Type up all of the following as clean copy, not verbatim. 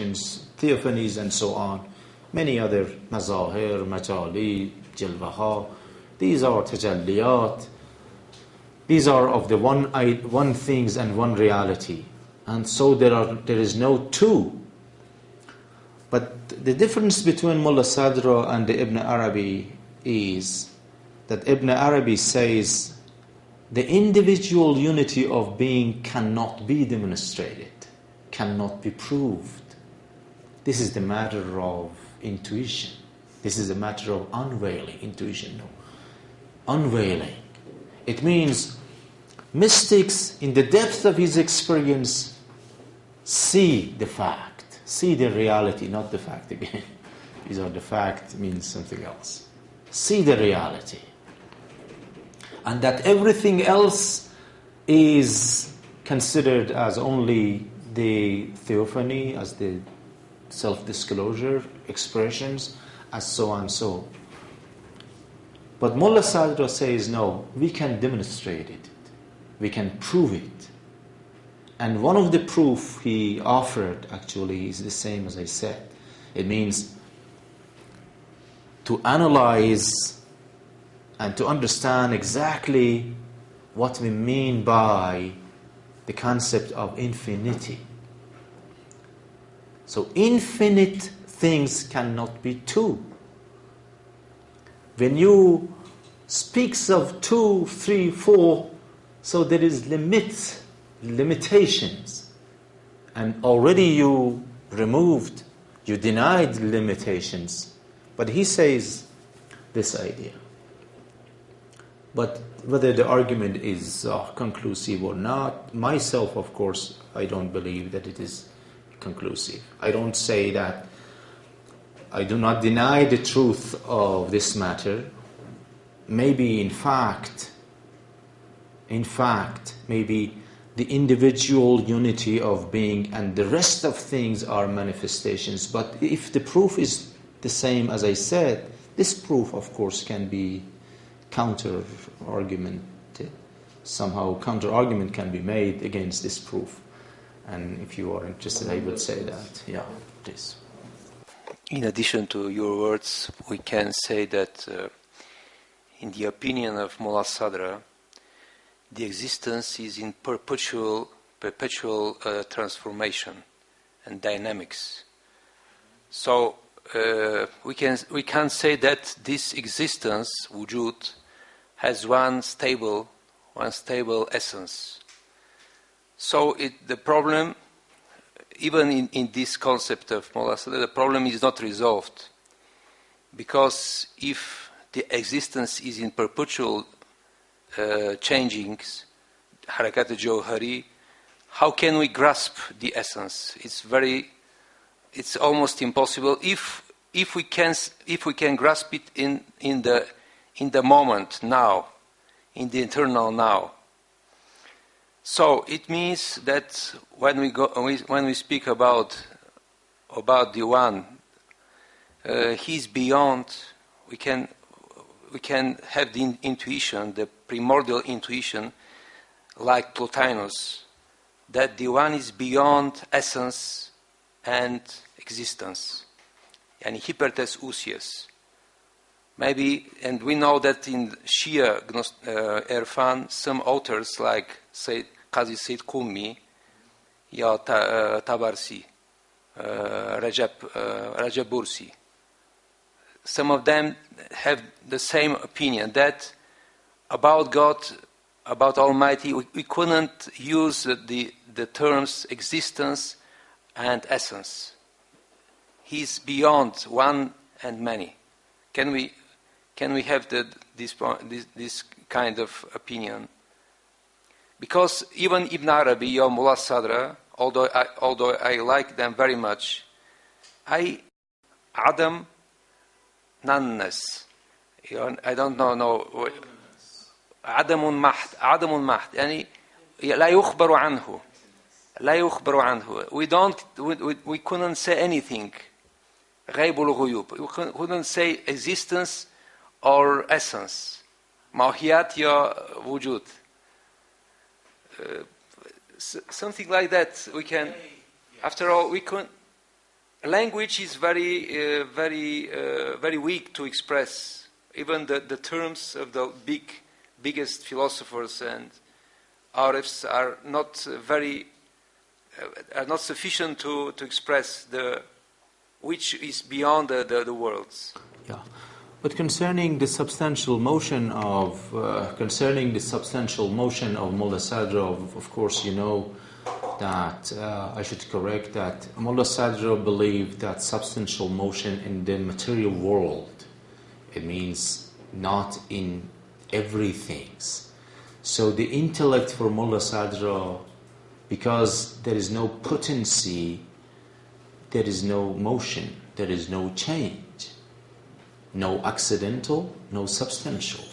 theophanies and so on, many other mazahir, majali, jalwaha, these are tajalliyat, these are of the one things and one reality, and so there is no two. But the difference between Mullah Sadra and the Ibn Arabi is that Ibn Arabi says the individual unity of being cannot be demonstrated, cannot be proved. This is the matter of intuition. This is a matter of unveiling. Intuition, no. Unveiling. It means mystics, in the depth of his experience, see the fact, see the reality, not the fact again. These are the fact means something else. See the reality. And that everything else is considered as only the theophany, as the self-disclosure expressions, as so and so. But Mullah Sadra says, no, we can demonstrate it. We can prove it. And one of the proof he offered actually is the same as I said. It means to analyze and to understand exactly what we mean by the concept of infinity. So infinite things cannot be two. When you speaks of 2, 3, 4, so there is limitations. And already you denied limitations. But he says this idea. But whether the argument is conclusive or not, myself, of course, I don't believe that it is conclusive. I don't say that I do not deny the truth of this matter. Maybe in fact, maybe the individual unity of being and the rest of things are manifestations. But if the proof is the same as I said, this proof, of course, can be counter-argumented. Somehow counter-argument can be made against this proof. And if you are interested, I would say that. Yeah, please. In addition to your words, we can say that in the opinion of Mullah Sadra, the existence is in perpetual transformation and dynamics. So we can say that this existence, wujud, has one stable essence. So the problem, even in this concept of Mullah Sadra, the problem is not resolved. Because if the existence is in perpetual changings, harakat al-jawhari, how can we grasp the essence? It's almost impossible. If we can grasp it in the moment now, in the eternal now. So it means that when we speak about the one, he's beyond. We can have the intuition, the primordial intuition, like Plotinus, that the one is beyond essence and existence, and hypertes ousios. Maybe, and we know that in Shia Irfan, some authors like Qazi Sayyid Qummi, Ya Tabarsi, Rajab Bursi, some of them have the same opinion that about God, about Almighty, we couldn't use the terms existence and essence. He's beyond one and many. Can we have this kind of opinion? Because even Ibn Arabi or Mullah Sadra, although I like them very much, Adam nonness. I don't know. عدم محض يعني لا يخبر عنه. We couldn't say anything. غيب الغيوب. We couldn't say existence or essence. ماهيات يا وجود. Something like that we can. After all, we couldn't. language is very weak to express even the terms of the biggest philosophers and arifs are not sufficient to express which is beyond the worlds. Yeah, but concerning the substantial motion of Mullah Sadra, of course, you know that I should correct that Mullah Sadra believed that substantial motion in the material world, it means not in everything. So the intellect for Mullah Sadra, because there is no potency, there is no motion, there is no change, no accidental, no substantial.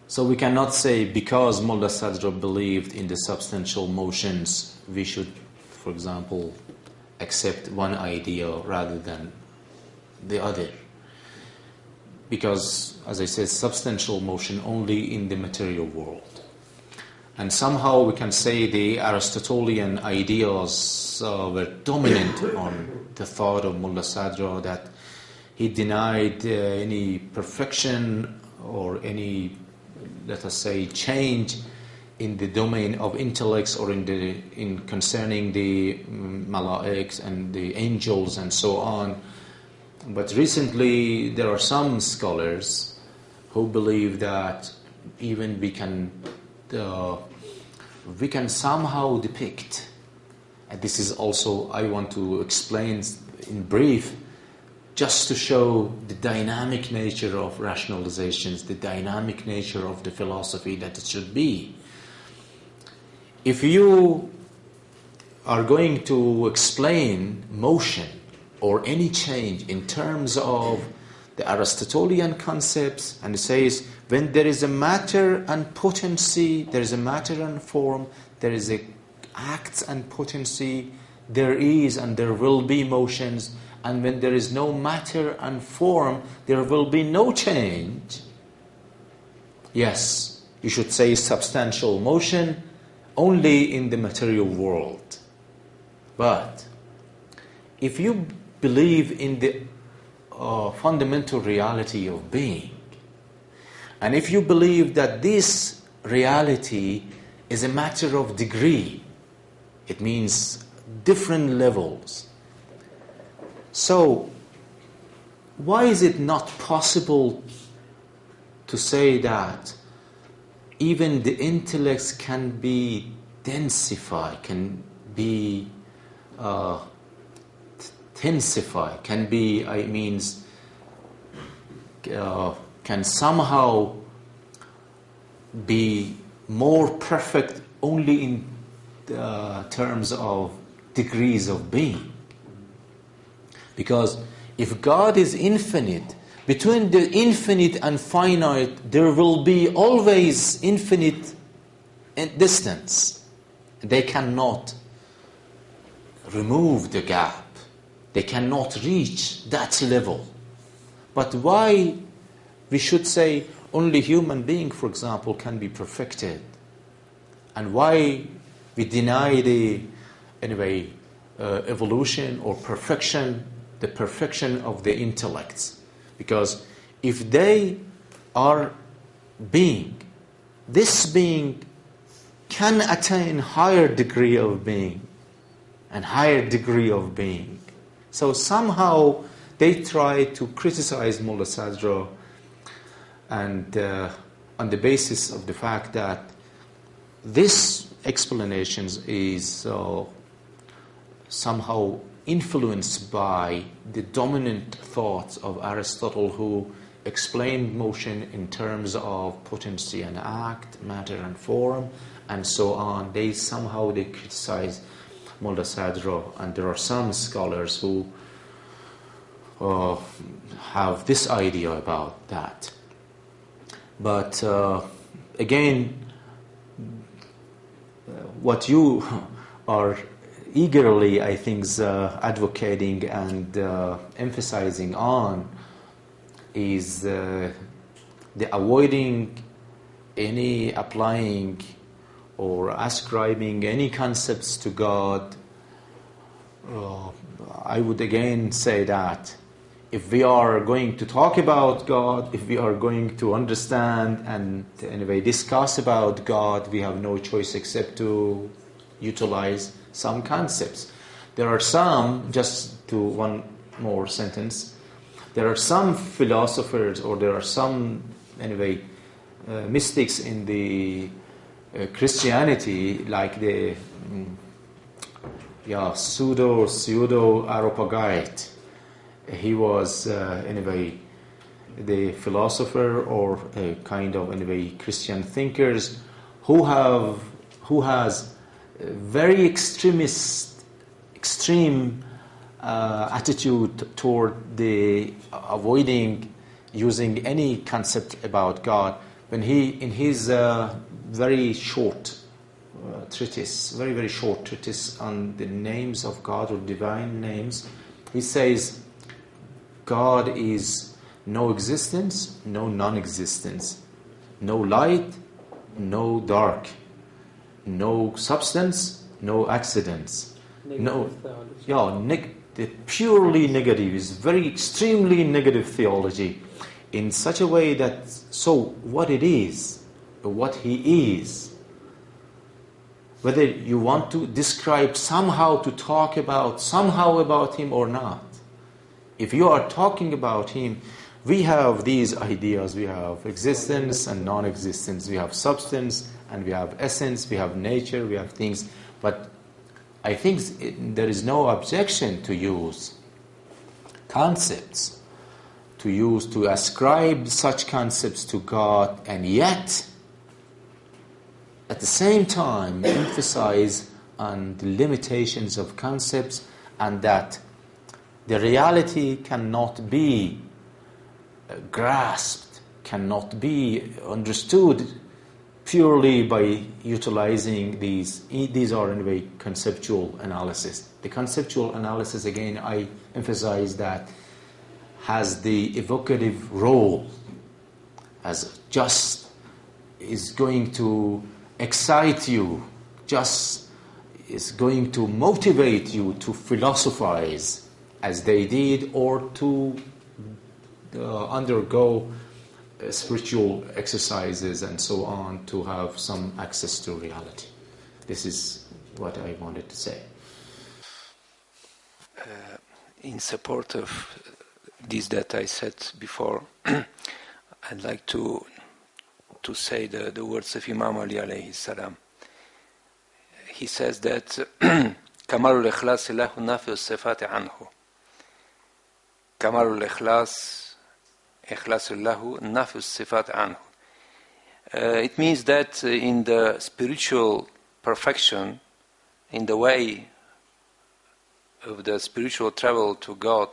So we cannot say because Mullah Sadra believed in the substantial motions, we should, for example, accept one idea rather than the other. Because, as I said, substantial motion only in the material world. And somehow we can say the Aristotelian ideas were dominant on the thought of Mullah Sadra, that he denied any perfection or any, let us say, change in the domain of intellects or in concerning the mala'iks and the angels and so on. But recently there are some scholars who believe that even we can somehow depict, and this is also I want to explain in brief, just to show the dynamic nature of rationalizations, the dynamic nature of the philosophy that it should be. If you are going to explain motion or any change in terms of the Aristotelian concepts, and it says when there is a matter and potency, there is a matter and form, there is a acts and potency, there is and there will be motions, and when there is no matter and form, there will be no change. Yes, you should say substantial motion only in the material world. But if you believe in the fundamental reality of being, and if you believe that this reality is a matter of degree, it means different levels. So, why is it not possible to say that even the intellects can be densified, can be tensify, can be, can somehow be more perfect only in terms of degrees of being? Because if God is infinite, between the infinite and finite, there will be always infinite distance. They cannot remove the gap. They cannot reach that level. But why we should say only human being, for example, can be perfected? And why we deny the, evolution or perfection, the perfection of the intellects? Because if they are being, this being can attain higher degree of being and higher degree of being. So somehow they try to criticize Mullah Sadra, and on the basis of the fact that this explanations is somehow influenced by the dominant thoughts of Aristotle, who explained motion in terms of potency and act, matter and form, and so on. They criticize Mullah Sadra, and there are some scholars who have this idea about that. But again, what you are eagerly, I think, advocating and emphasizing on is the avoiding any applying or ascribing any concepts to God I would again say that if we are going to talk about God, if we are going to understand and anyway discuss about God, we have no choice except to utilize some concepts. There are some, just to one more sentence, there are some philosophers or there are some anyway mystics in the Christianity, like the pseudo-Areopagite. He was anyway the philosopher or a kind of anyway Christian thinkers who has very extreme attitude toward the avoiding using any concept about God. When he in his very short treatise, very short treatise on the names of God or divine names, he says God is no existence, no non-existence, no light, no dark, no substance, no accidents, the purely negative is very extremely negative theology, in such a way that so what it is, what he is, whether you want to describe somehow to talk about somehow about him or not. If you are talking about him, we have these ideas. We have existence and non-existence. We have substance and we have essence. We have nature. We have things. But I think there is no objection to use concepts, to ascribe such concepts to God, and yet at the same time emphasize on the limitations of concepts, and that the reality cannot be grasped, cannot be understood purely by utilizing these. These are in a way conceptual analysis. The conceptual analysis, again, I emphasize that has the evocative role, as just is going to excite you, just is going to motivate you to philosophize as they did, or to undergo spiritual exercises and so on, to have some access to reality. This is what I wanted to say. In support of this that I said before, I'd like to say the words of Imam Ali alayhi salam. He says that Kamalul Ikhlas lahu nafi as-sifati anhu. Kamalul Ikhlas lahu nafi as-sifati anhu. It means that in the spiritual perfection, in the way of the spiritual travel to God,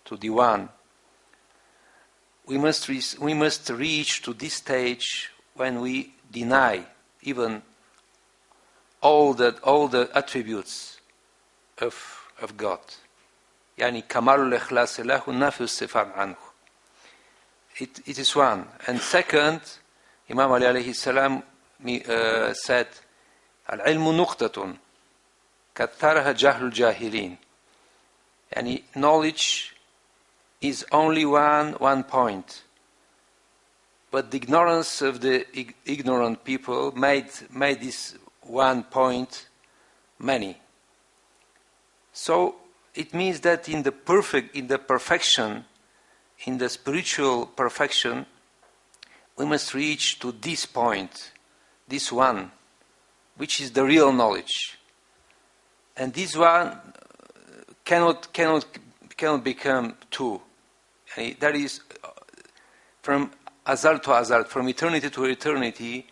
to the One, we must reach to this stage when we deny even all the attributes of God. Yani kamalul ikhlas lahu nafi as-sifat anhu. It is one. And second, Imam Ali alayhi salam said, al-ilmu nuqtatun katharaha jahlul jahilin. Yani knowledge is only one point, but the ignorance of the ignorant people made this one point many. So it means that in the perfection, in the spiritual perfection, we must reach to this point, this one, which is the real knowledge, and this one cannot become two. That is, from azal to azal, from eternity to eternity,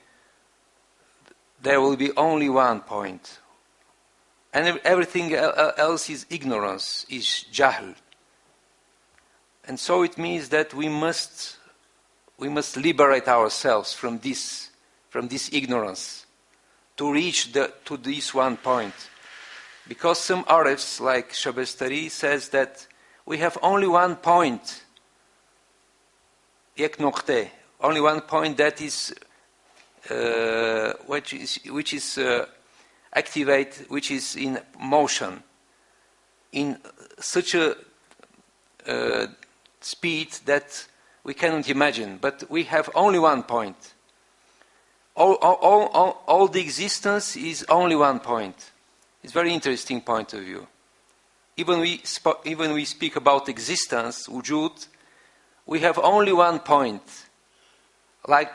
there will be only one point. And everything else is ignorance, is jahl. And so it means that we must liberate ourselves from this ignorance to reach to this one point. Because some Arabs, like Shabestari, says that we have only one point, yek noqte, only one point that is which is activate, which is in motion. in such a speed that we cannot imagine. But we have only one point. All the existence is only one point. It's a very interesting point of view. Even we speak about existence, wujud, we have only one point, like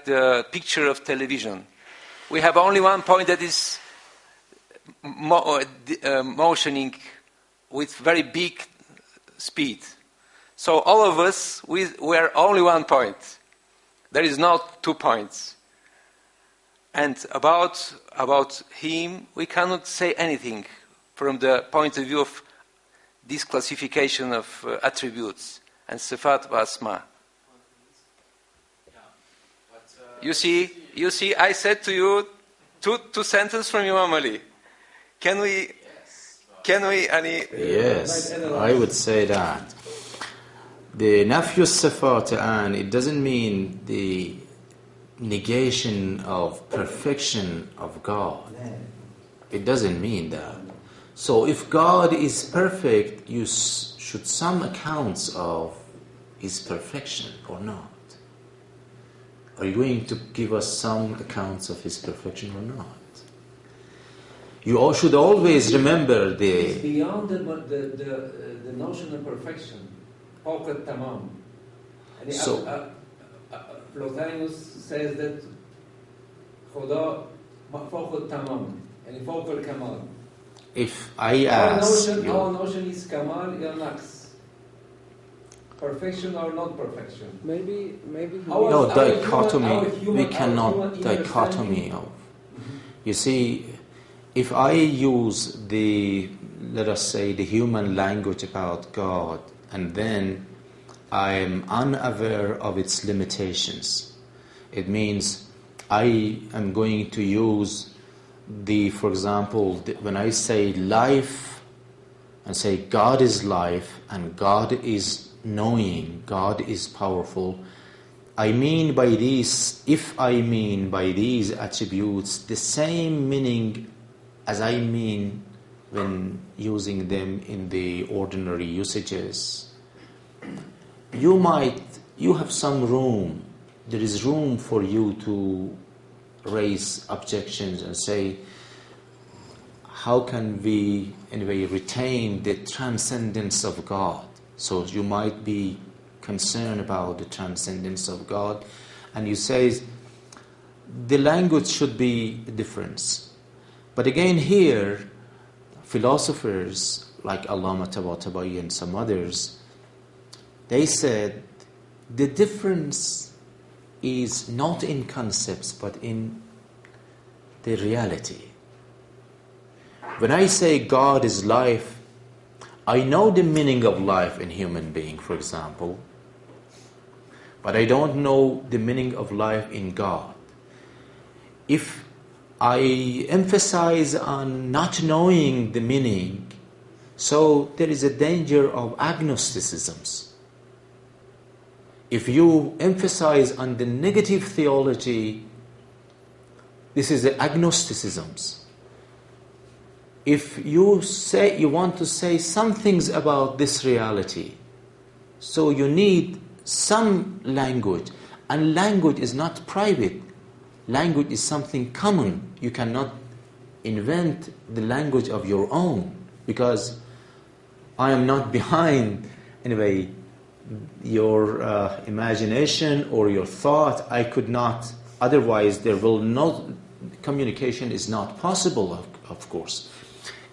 the picture of television. We have only one point that is motioning with very big speed. So all of us, we are only one point. There is not 2 points. And about him, we cannot say anything from the point of view of this classification of attributes and sifat wa asma. You see, I said to you two sentences from Imam Ali. Can we, Ali? Yes, I would say that. The nafyu sifat, and it doesn't mean the negation of perfection of God. It doesn't mean that. So if God is perfect, you should some accounts of his perfection or not? Are you going to give us some accounts of his perfection or not? You all should always remember It's beyond the notion of perfection. فوق التمام. So, Plotinus says that خدا فوق التمام يعني فوق الكمال. if I ask our notion is kamal or naqs, perfection or not perfection. Maybe. no dichotomy. We cannot dichotomy of. You see, if I use let us say, the human language about God, and then I am unaware of its limitations, it means I am going to use for example, when I say life and say God is life and God is knowing, God is powerful, I mean by these, if I mean by these attributes the same meaning as I mean when using them in the ordinary usages, you have some room, there is room for you to raise objections and say, how can we anyway retain the transcendence of God? So you might be concerned about the transcendence of God, and you say the language should be different. But again here, philosophers like Allama Tabatabai and some others, they said the difference is not in concepts but in the reality. When I say God is life, I know the meaning of life in human being, for example, but I don't know the meaning of life in God. If I emphasize on not knowing the meaning, so there is a danger of agnosticisms. If you emphasize on the negative theology, this is the agnosticisms. If you say you want to say some things about this reality, so you need some language, and language is not private. Language is something common. You cannot invent the language of your own, because I am not behind anyway your imagination or your thought. I could not, otherwise there will no communication is not possible, of course.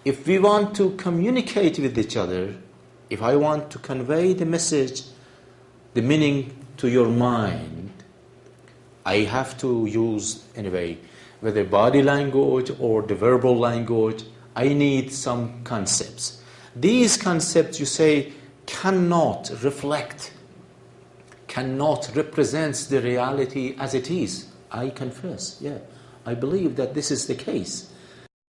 If we want to communicate with each other, if I want to convey the message, the meaning to your mind, I have to use anyway whether body language or the verbal language. I need some concepts. These concepts, you say, cannot reflect, cannot represent the reality as it is. I confess, I believe that this is the case.